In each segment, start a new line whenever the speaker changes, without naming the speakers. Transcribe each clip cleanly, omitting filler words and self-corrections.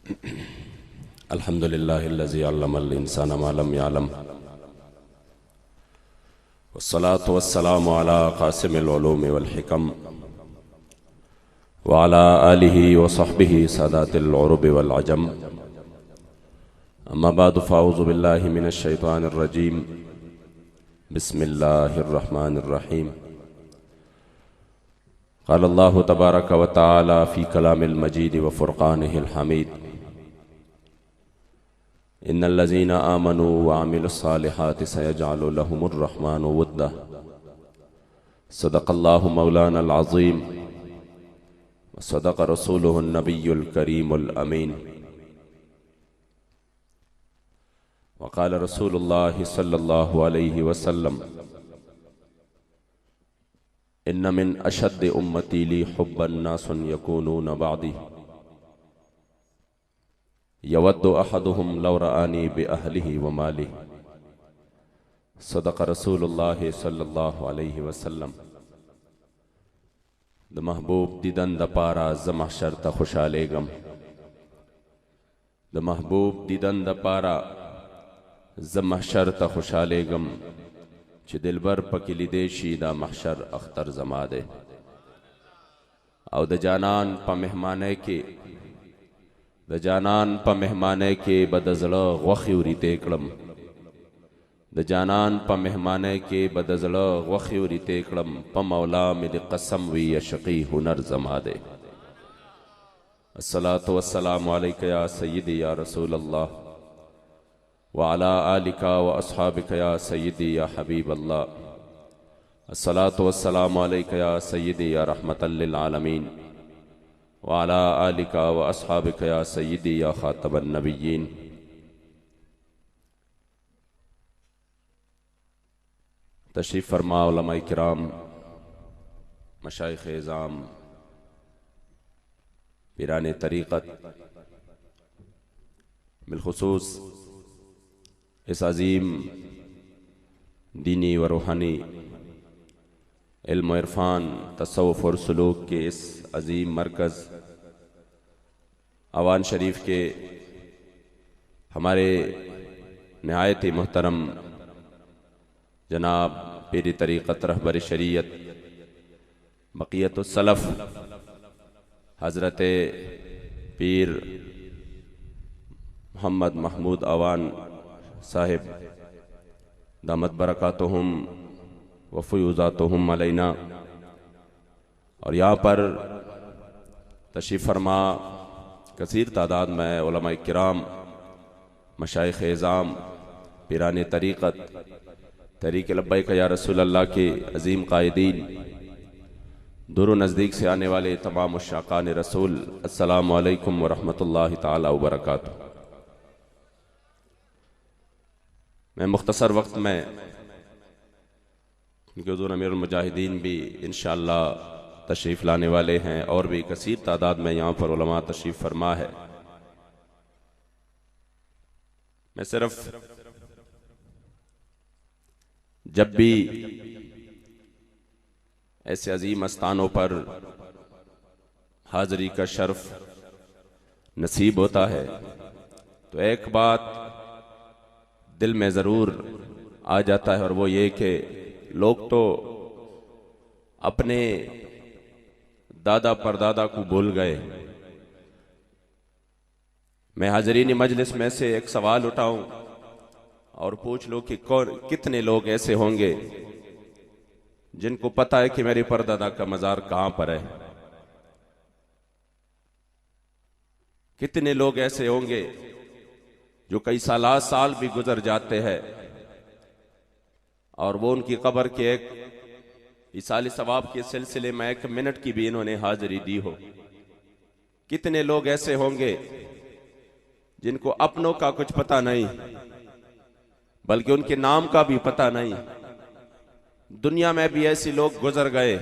अल्हम्दुलिल्लाहिल्लज़ी अल्लमल इंसाना मा लम यअलम वस्सलातु वस्सलामु अला क़ासिमिल उलूमि वल हिकम व अला आलिहि व सहबिहि सादातिल उरुब वल अजम। अम्मा बअद फ़अऊज़ु बिल्लाहि मिनश शैतानिर रजीम। बिस्मिल्लाहिर रहमानिर रहीम। क़ाल अल्लाहु तबारक व तआला फ़ी कलामिल मजीद व फ़ुरक़ानिहिल हमीद। इन्नल्लज़ीना आमनू व अमिलुस्सालिहाति सयजअलु लहुमुर रहमानु वुद्दा। सदक़ल्लाहु मौलानल अज़ीम व सदक़ रसूलुहुन नबियुल करीमुल अमीन। व क़ाल रसूलुल्लाहि सल्लल्लाहु अलैहि वसल्लम इन्न मिन अशद्दि उम्मती ली हुब्बन नासुन यकूनून बअदी यवद्दु अहदुहुम लौ रआनी बिअहलिहि व मालिहि। सदक़ रसूलुल्लाहि सल्लल्लाहु अलैहि वसल्लम। द महबूब दीदन द पारा ज़ महशर त खुशालेगम। द महबूब दीदन द पारा ज़ महशर त खुशालेगम। च दिलबर पकिली देशी दा महशर अख्तर जमादे। औ द जानान प मेहमाने के बदज़ल ग़ुख़्युरी तेकड़म। द जानान प मेहमाने के बदज़ल ग़ुख़्युरी तेकड़म। प मौला मिल कसम वी यशक़ी हुनर जमादे। अस्सलातु वस्सलामु अलैका या सय्यदी या रसूल अल्लाह व अला आलिका व अस्हाबिका या सय्यदी या हबीब अल्लाह। अस्सलातु वस्सलामु अलैका या सय्यदी या रहमतल लिल आलमीन व अला आलिका व अस्हाबिका या सय्यदी या खातमन नबिय्यीन। तशरीफ़ फरमा उलमाए किराम, मशाइख़ इज़ाम, पीराने तरीक़त, बिलख़ुसूस इस अज़ीम दीनी व रूहानी इल्म व इरफ़ान तसव्वुफ़ और सुलूक के इस अज़ीम मरकज़ आवान शरीफ के हमारे निहायत ही मोहतरम जनाब पीरी तरीक़त रहबर शरीयत बक़ियतुस सलफ़ हज़रत पीर मोहम्मद महमूद अवान साहिब दामत बरकातुहुम व फ़ुयूज़ातुहुम अलैना। और यहाँ पर तशरीफ़ फरमा कसीर तादाद में उलमाए किराम, मशाइख़ इज़ाम, पीराने तरीक़त, तरीक़ लब्बैक या रसूल अल्लाह के अज़ीम क़ायदीन, दूर व नज़दीक से आने वाले तमाम उश्शाक़ान रसूल, अस्सलामु अलैकुम व रहमतुल्लाहि ताला व बरकातुहू। मैं मुख्तसर वक्त में, क्योंकि हुज़ूर अमीरुल मुजाहिदीन भी इंशाअल्लाह तशरीफ़ लाने वाले हैं और भी कसीर तादाद में यहाँ पर उलमा तशरीफ़ फरमा है, मैं सिर्फ जब भी ऐसे अजीम स्थानों पर हाज़री का शर्फ नसीब होता है तो एक बात दिल में ज़रूर आ जाता है, और वो ये कि लोग तो अपने दादा परदादा को भूल गए। मैं हाज़रीन मजलिस में से एक सवाल उठाऊं और पूछ लो कि कितने लोग ऐसे होंगे जिनको पता है कि मेरे परदादा का मज़ार कहां पर है? कितने लोग ऐसे होंगे जो कई साल भी गुजर जाते हैं और वो उनकी कब्र के एक इसाले सवाब के सिलसिले में एक मिनट की भी इन्होंने हाजिरी दी हो? कितने लोग ऐसे होंगे जिनको अपनों का कुछ पता नहीं, बल्कि उनके नाम का भी पता नहीं? दुनिया में भी ऐसे लोग गुजर गए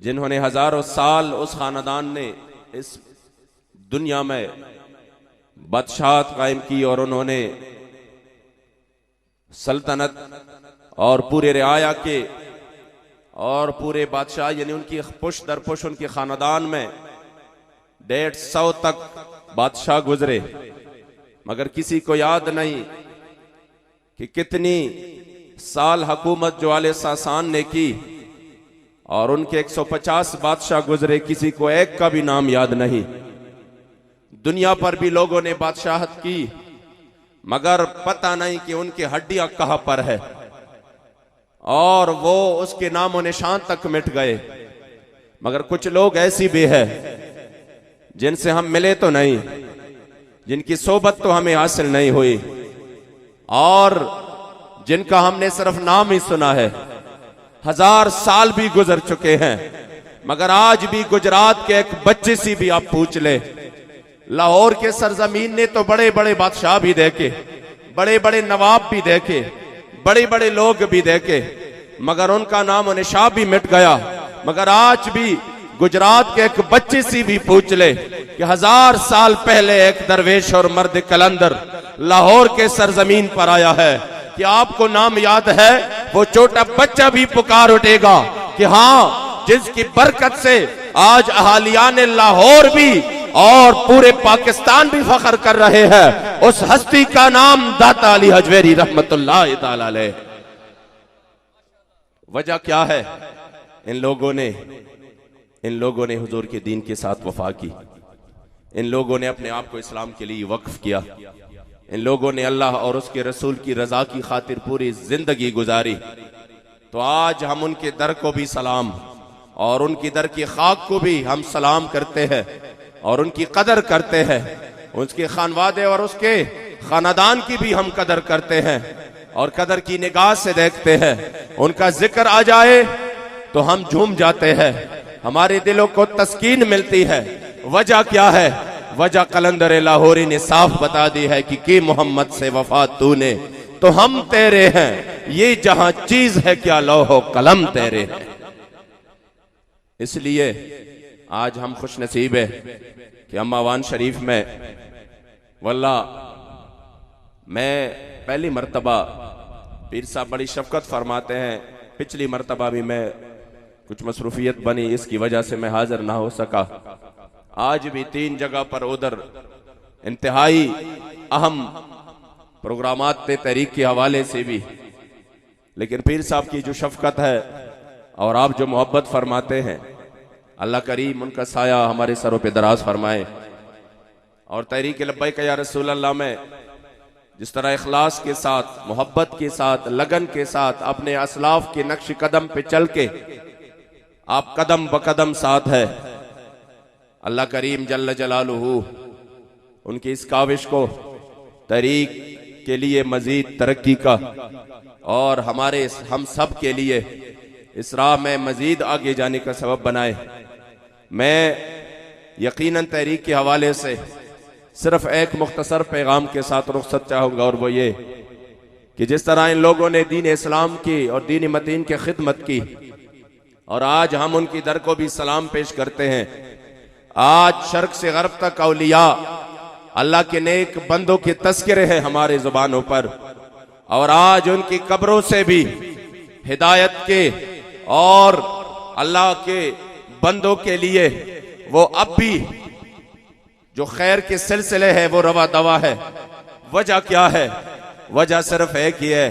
जिन्होंने हजारों साल उस खानदान ने इस दुनिया में बादशाहत कायम की और उन्होंने सल्तनत और पूरे रियाया के और पूरे बादशाह यानी उनकी पुश दर पुश उनके खानदान में 150 तक बादशाह गुजरे, मगर किसी को याद नहीं कि कितनी साल हुकूमत जो आले सासान ने की, और उनके 150 बादशाह गुजरे, किसी को एक का भी नाम याद नहीं। दुनिया पर भी लोगों ने बादशाहत की, मगर पता नहीं कि उनकी हड्डियां कहां पर है, और वो उसके नामो निशान तक मिट गए। मगर कुछ लोग ऐसी भी है जिनसे हम मिले तो नहीं, जिनकी सोबत तो हमें हासिल नहीं हुई, और जिनका हमने सिर्फ नाम ही सुना है। 1000 साल भी गुजर चुके हैं, मगर आज भी गुजरात के एक बच्चे से भी आप पूछ ले, लाहौर के सरजमीन ने तो बड़े बड़े बादशाह भी देखे, बड़े बड़े नवाब भी देखे, बड़े बड़े लोग भी देखे, मगर उनका नाम और निशान भी मिट गया। मगर आज भी गुजरात के एक बच्चे से भी पूछ ले कि 1000 साल पहले एक दरवेश और मर्द कलंदर लाहौर के सरजमीन पर आया है, कि आपको नाम याद है? वो छोटा बच्चा भी पुकार उठेगा कि हाँ, जिसकी बरकत से आज अहालियान लाहौर भी और पूरे पाकिस्तान भी फख्र कर रहे हैं, उस हस्ती का नाम दाता अली हजवेरी रहमतुल्लाह ताला अलैह। वजह क्या है? इन लोगों ने हुजूर के दीन के साथ वफा की, इन लोगों ने अपने आप को इस्लाम के लिए वक्फ किया, इन लोगों ने अल्लाह और उसके रसूल की रजा की खातिर पूरी जिंदगी गुजारी। तो आज हम उनके दर को भी सलाम, और उनकी दर की खाक को भी हम सलाम करते हैं, और उनकी कदर करते हैं, उसके खानवादे और उसके खानदान की भी हम कदर करते हैं, और कदर की निगाह से देखते हैं। उनका जिक्र आ जाए तो हम झूम जाते हैं, हमारे दिलों को तस्कीन मिलती है। वजह क्या है? वजह कलंदर लाहौरी ने साफ बता दी है कि मोहम्मद से वफा तूने तो हम तेरे हैं, ये जहां चीज है क्या लौहो कलम तेरे हैं। इसलिए आज हम खुश नसीब है कि अम्मावान शरीफ में वल्ला मैं पहली मर्तबा, पीर साहब बड़ी शफकत फरमाते हैं, पिछली मर्तबा भी मैं कुछ मसरूफियत बनी, इसकी वजह से मैं हाजिर ना हो सका। आज भी 3 जगह पर उधर इंतहाई अहम प्रोग्रामात थे तहरीक के हवाले से भी, लेकिन पीर साहब की जो शफकत है और आप जो मोहब्बत फरमाते हैं, अल्लाह करीम उनका साया हमारे सरों पे दराज फरमाए। और तहरीक लब्बैक या रसूल अल्लाह में जिस तरह इखलास के साथ, मोहब्बत के साथ, लगन के साथ अपने असलाफ के नक्श कदम पे चल के आप कदम ब कदम साथ है, अल्लाह करीम जल्ल जलालुहू उनकी इस काविश को तहरीक के लिए मजीद तरक्की का और हम सब के लिए इस राह में मजीद आगे जाने का सबब बनाए। मैं यकीनन तहरीक के हवाले से सिर्फ एक मुख्तसर पैगाम के साथ रुखसत चाहूंगा, और वो ये कि जिस तरह इन लोगों ने दीन इस्लाम की और दीन मतीन की खिदमत की, और आज हम उनकी दर को भी सलाम पेश करते हैं। आज शर्क से गर्ब तक औलिया अल्लाह के नेक बंदों के तस्करे हैं हमारे जुबानों पर, और आज उनकी कब्रों से भी हिदायत के और अल्लाह के बंदों के लिए वो अब भी जो खैर के सिलसिले है वो रवा दवा है। वजह क्या है? वजह सिर्फ एक ही है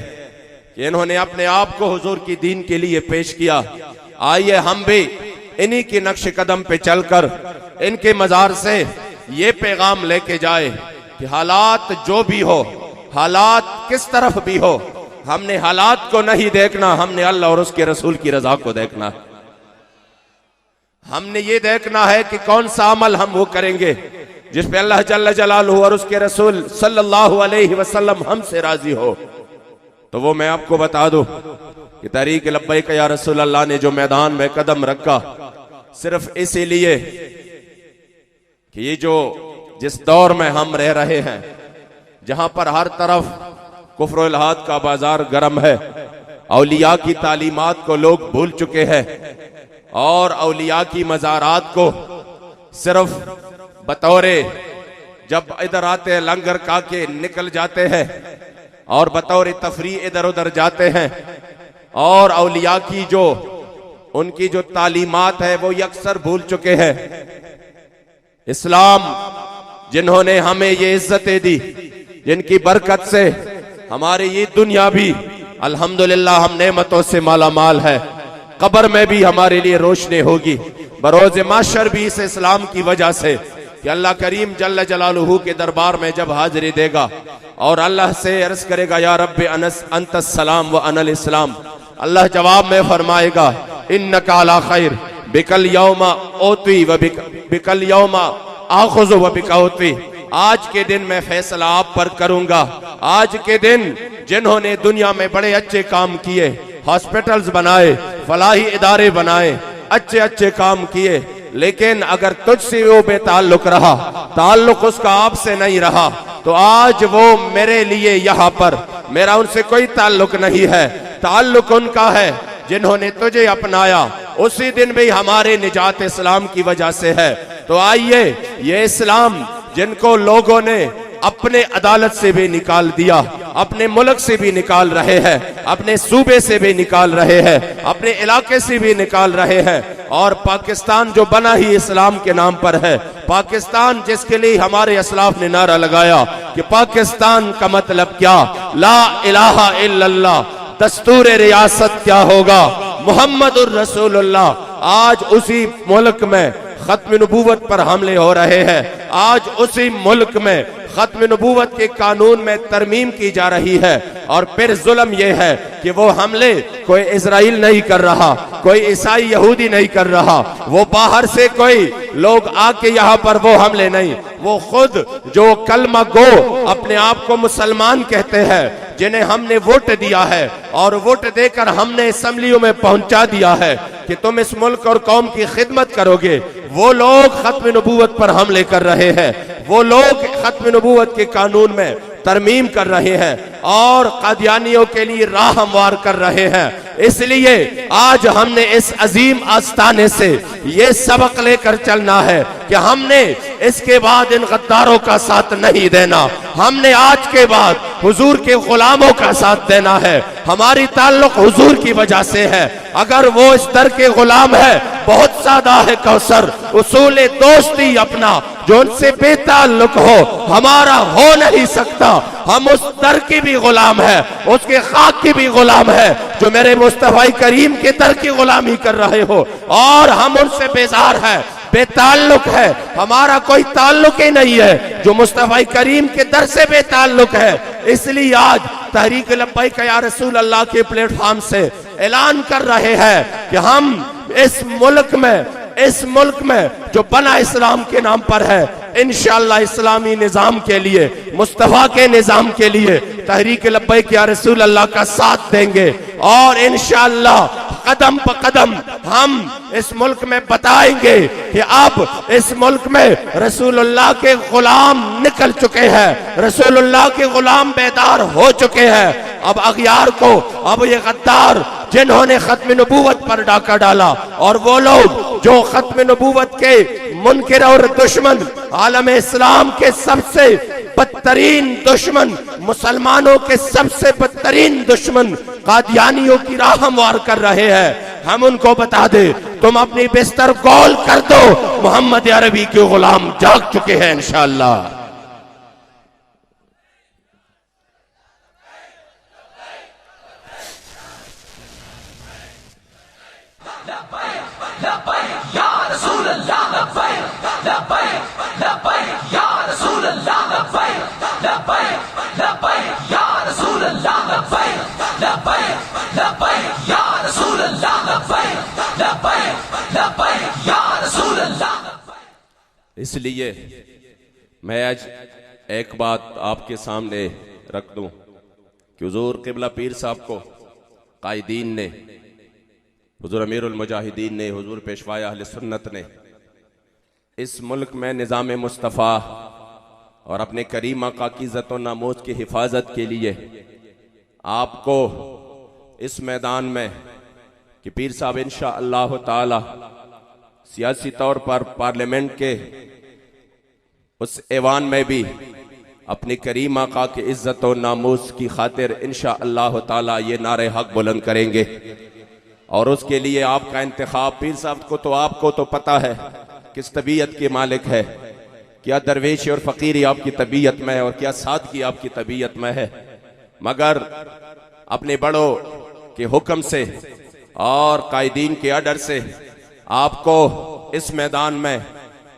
कि इन्होंने अपने आप को हुजूर की दीन के लिए पेश किया। आइए हम भी इन्हीं के नक्श कदम पे चलकर इनके मजार से ये पैगाम लेके जाए कि हालात जो भी हो, हालात किस तरफ भी हो, हमने हालात को नहीं देखना, हमने अल्लाह और उसके रसूल की रजा को देखना है। हमने ये देखना है कि कौन सा अमल हम वो करेंगे जिस पे अल्लाह जल्ल जलालहू और उसके रसूल सल्लल्लाहु अलैहि वसल्लम हमसे राजी हो। तो वो मैं आपको बता दूं कि तहरीक लब्बैक या रसूल अल्लाह ने जो मैदान में कदम रखा, सिर्फ इसीलिए कि ये जो जिस दौर में हम रह रहे हैं, जहां पर हर तरफ कुफ्र इल्हाद का बाजार गर्म है, औलिया की तालीमात को लोग भूल चुके हैं, और औलिया की मज़ारात को सिर्फ बतौरे जब इधर आते हैं लंगर का के निकल जाते हैं, और बतौर तफरी इधर उधर जाते हैं, और औलिया की जो उनकी जो तालीमात है वो यकसर भूल चुके हैं। इस्लाम जिन्होंने हमें ये इज्जतें दी, जिनकी बरकत से हमारी ये दुनिया भी अल्हम्दुलिल्लाह हम नेमतों से माला माल है। कब्र में भी हमारे लिए रोशनी होगी, बरोज माशर भी इस इस्लाम की वजह से कि अल्लाह करीम जल्ल जलालुहू के दरबार में जब हाजिरी देगा और अल्लाह से अर्ज करेगा या रब्बे अंतस सलाम व अनल इस्लाम, अल्लाह जवाब में फरमाएगा इन्नका अला खैर बिकल यौमा ओती व बिकल यौमा आखुज़ु व बिका ओती। आज के दिन मैं फैसला आप पर करूंगा। आज के दिन जिन्होंने दुनिया में बड़े अच्छे काम किए, हॉस्पिटल्स बनाए, फलाही इदारे बनाए, अच्छे अच्छे काम किए, लेकिन अगर तुझसे वो बेताल्लुक रहा, ताल्लुक उसका आपसे नहीं रहा, तो आज वो मेरे लिए यहाँ पर मेरा उनसे कोई ताल्लुक नहीं है। ताल्लुक उनका है जिन्होंने तुझे अपनाया, उसी दिन भी हमारे निजात इस्लाम की वजह से है। तो आइए, ये इस्लाम जिनको लोगों ने अपने अदालत से भी निकाल दिया, अपने मुल्क से भी निकाल रहे हैं, अपने सूबे से भी निकाल रहे हैं, अपने इलाके से भी निकाल रहे हैं, और पाकिस्तान जो बना ही इस्लाम के नाम पर है, पाकिस्तान जिसके लिए हमारे असलाफ ने नारा लगाया कि पाकिस्तान का मतलब क्या, ला इलाहा इल्लल्लाह, दस्तूर रियासत क्या होगा, मुहम्मदुर रसूलुल्लाह। आज उसी मुल्क में खत्म नबूवत पर हमले हो रहे हैं, आज उसी मुल्क में खत्म नबूवत के कानून में तरमीम की जा रही है, और फिर जुल्म यह है कि वो हमले कोई इजराइल नहीं कर रहा, कोई ईसाई यहूदी नहीं कर रहा, वो बाहर से कोई लोग आके यहाँ पर वो हमले नहीं, वो खुद जो कलमा गो अपने आप को मुसलमान कहते हैं, जिन्हें हमने वोट दिया है और वोट देकर हमने असेंबलियों में पहुंचा दिया है कि तुम इस मुल्क और कौम की खिदमत करोगे, वो लोग खत्म नबूवत पर हमले कर रहे हैं, वो लोग खत्म नबूवत के कानून में तरमीम कर रहे हैं और कादियानियों के लिए राह हमवार कर रहे हैं। इसलिए आज हमने इस अजीम आस्ताने से ये सबक लेकर चलना है कि हमने इसके बाद इन गद्दारों का साथ नहीं देना, हमने आज के बाद हुजूर के गुलामों का साथ देना है। हमारी ताल्लुक हुजूर की वजह से है, अगर वो इस दर के गुलाम है, बहुत ज्यादा है कौसर, उसूल दोस्ती अपना जो उनसे बेताल्लुक हो हमारा हो नहीं सकता। हम उस दर की भी गुलाम है, उसके खाक की भी गुलाम है जो मेरे मुस्तफा करीम के दर की गुलामी कर रहे हो, और हम उनसे बेजार है, बेताल्लुक है, हमारा कोई ताल्लुक ही नहीं है जो मुस्तफा करीम के दर से बेताल्लुक है। इसलिए आज तहरीक लब्बैक या रसूल अल्लाह के प्लेटफॉर्म से ऐलान कर रहे हैं कि हम इस मुल्क में जो बना इस्लाम के नाम पर है, इंशाअल्लाह इस्लामी निजाम के लिए, मुस्तफा के निजाम के लिए तहरीक लब्बैक या रसूल अल्लाह का साथ देंगे, और इंशाअल्लाह कदम प कदम हम इस मुल्क में बताएंगे कि अब इस मुल्क में रसूलुल्लाह के गुलाम निकल चुके हैं, रसूलुल्लाह के गुलाम बेदार हो चुके हैं। अब अगियार को, अब ये गद्दार जिन्होंने खत्म नबूवत पर डाका डाला, और वो लोग जो खत्म नबूवत के मुनकिर और दुश्मन, आलम इस्लाम के सबसे बदतरीन दुश्मन, मुसलमानों के सबसे बदतरीन दुश्मन कादियानियों की राह हमवार कर रहे हैं, हम उनको बता दे तुम अपनी बिस्तर गोल कर दो, मोहम्मद अरबी के गुलाम जाग चुके हैं इंशाअल्लाह। इसलिए मैं आज एक बात आपके सामने रख दूं कि हुजूर क़िबला पीर साहब को कायदीन ने, हुजूर अमीरुल मुजाहिदीन ने, हुजूर पेशवाए अहले सुन्नत ने इस मुल्क में निज़ाम मुस्तफ़ा और अपने करीम आका की इज़्ज़त व नामूस की हिफाजत के लिए आपको इस मैदान में कि पीर साहब इंशाअल्लाह ताला सियासी तौर पर पार्लियामेंट के उस ऐवान में भी अपनी करीम आका की इज्जत और नामूस की खातिर इंशाअल्लाह ताला ये नारे हक बुलंद करेंगे। और उसके लिए आपका इंतखाब, पीर साहब को तो आपको तो पता है किस तबीयत के मालिक है, क्या दरवेशी और फ़कीरी आपकी तबीयत में है और क्या सादगी आपकी तबीयत में है, मगर अपने बड़ों के हुक्म से और कायदीन के आर्डर से आपको इस मैदान में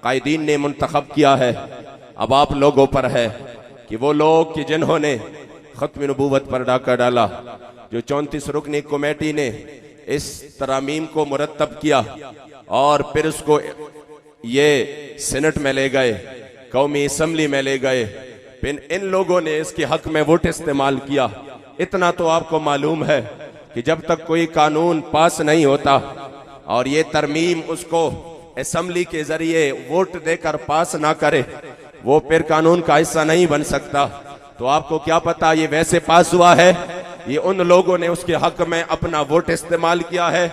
कायदीन ने मुंतखब किया है। अब आप लोगों पर है कि वो लोग कि जिन्होंने खत्म नबूवत पर डाका डाला, जो 34 रुकनी कमेटी ने इस तरामीम को मुरतब किया और फिर उसको ये सेनेट में ले गए, कौमी असम्बली में ले गए, फिर इन लोगों ने इसके हक में वोट इस्तेमाल किया। इतना तो आपको मालूम है कि जब तक कोई कानून पास नहीं होता और ये तरमीम उसको असम्बली के जरिए वोट देकर पास ना करे, वो फिर कानून का हिस्सा नहीं बन सकता। तो आपको क्या पता ये वैसे पास हुआ है, ये उन लोगों ने उसके हक में अपना वोट इस्तेमाल किया है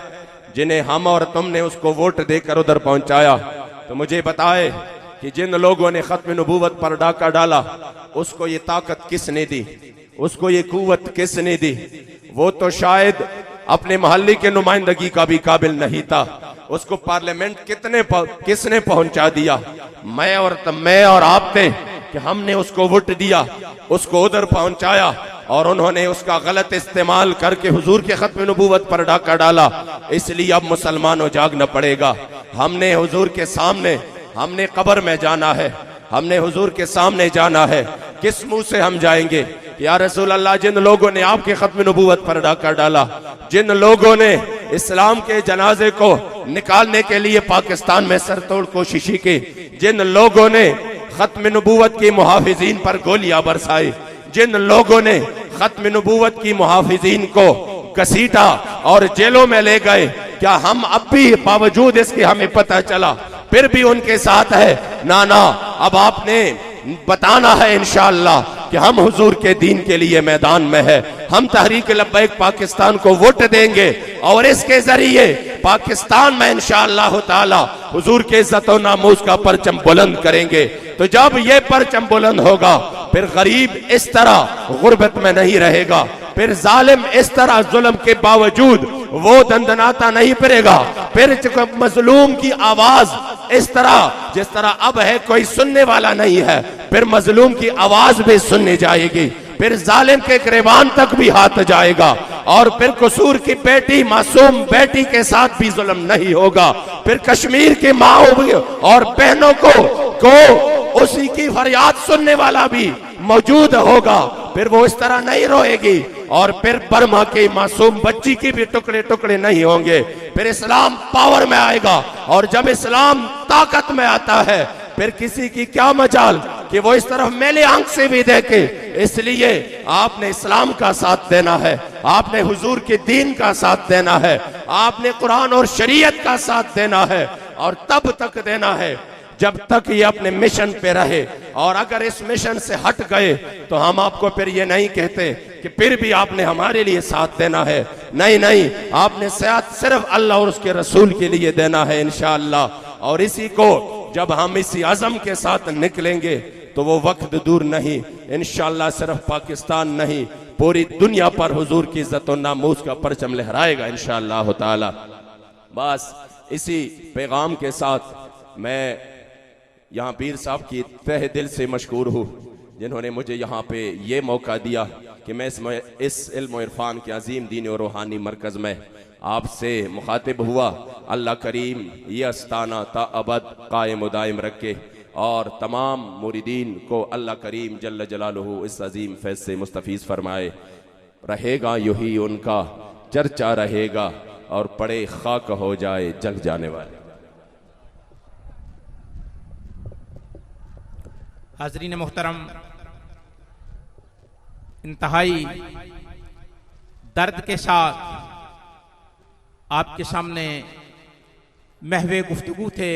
जिन्हें हम और तुमने उसको वोट देकर उधर पहुंचाया। तो मुझे बताए कि जिन लोगों ने खत्म नबूवत पर डाका डाला, उसको ये ताकत किसने दी, उसको ये कुव्वत किसने दी? वो तो शायद अपने मोहल्ले के नुमाइंदगी का भी काबिल नहीं था। उसको पार्लियामेंट किसने पहुंचा दिया? मैं और आप थे कि हमने उसको वोट दिया, उसको उधर पहुंचाया और उन्होंने उसका गलत इस्तेमाल करके हुजूर के खत्म नबूवत पर डाका डाला। इसलिए अब मुसलमानों जागना पड़ेगा। हमने हुजूर के सामने, हमने कब्र में जाना है, हमने हुजूर के सामने जाना है। किस मुंह से हम जाएंगे? या रसूल अल्लाह, जिन लोगों ने आपके खत्म नबूवत पर डाका डाला, जिन लोगों ने इस्लाम के जनाजे को निकालने के लिए पाकिस्तान में सरतोड़ कोशिश की, जिन लोगों ने खत्म नबूवत की मुहाफिजीन पर गोलियां बरसाई, जिन लोगों ने खत्म नबूवत की मुहाफिजीन को घसीटा और जेलों में ले गए, क्या हम अब भी बावजूद इसके हमें पता चला फिर भी उनके साथ है? ना ना, अब आपने बताना है इंशाअल्लाह कि हम हुजूर के दीन के लिए मैदान में है। हम तहरीक लब्बैक पाकिस्तान को वोट देंगे और इसके जरिए पाकिस्तान में इंशाअल्लाह ताला हुजूर के इज्जत और नामूस का परचम बुलंद करेंगे। तो जब ये परचम बुलंद होगा, फिर गरीब इस तरह गुर्बत में नहीं रहेगा, फिर जालिम इस तरह जुल्म के बावजूद वो दंदनाता नहीं फिरेगा, फिर मजलूम की आवाज इस तरह जिस तरह अब है कोई सुनने वाला नहीं है, फिर मजलूम की आवाज भी सुनने जाएगी, फिर जालिम के गिरबान तक भी हाथ जाएगा और फिर कसूर की बेटी, मासूम बेटी के साथ भी जुल्म नहीं होगा। फिर कश्मीर की माओ और बहनों को उसी की फरियाद सुनने वाला भी मौजूद होगा। फिर वो इस तरह नहीं रोएगी और फिर बर्मा की मासूम बच्ची की भी टुकड़े टुकड़े नहीं होंगे। फिर इस्लाम पावर में आएगा और जब इस्लाम ताकत में आता है, फिर किसी की क्या मजाल कि वो इस तरफ मेले आंख से भी देखे। इसलिए आपने इस्लाम का साथ देना है, आपने हुजूर के दीन का साथ देना है, आपने कुरान और शरीयत का साथ देना है और तब तक देना है जब तक ये अपने मिशन पे रहे। और अगर इस मिशन से हट गए तो हम आपको फिर ये नहीं कहते कि फिर भी आपने हमारे लिए साथ देना है। नहीं नहीं, आपने साथ सिर्फ अल्लाह और उसके रसूल के लिए देना है इंशाअल्लाह। और इसी को जब हम इसी अज़म के साथ निकलेंगे तो वो वक्त दूर नहीं, इंशाअल्लाह सिर्फ पाकिस्तान नहीं पूरी दुनिया पर हुजूर की इज्जत और नामूस का परचम लहराएगा इंशाअल्लाह ताला। बस इसी पैगाम के साथ मैं यहाँ पीर साहब की तहे दिल से मशकूर हूँ जिन्होंने मुझे यहाँ पे ये मौका दिया कि मैं इस इल्म और इरफान के अजीम दीन और रूहानी मरकज़ में आपसे मुखातिब हुआ। अल्लाह करीम ये अस्ताना ता अबद कायम दायम रखे और तमाम मुरीदीन को अल्लाह करीम जल्ल जलालुहु इस अजीम फैज़ से मुस्तफ़ीज़ फरमाए। रहेगा यूही उनका चर्चा रहेगा और पड़े खाक हो जाए जग जाने वाले।
हाज़रीन मोहतरम, इंतहाई दर्द के साथ आपके सामने महवे गुफ्तगू थे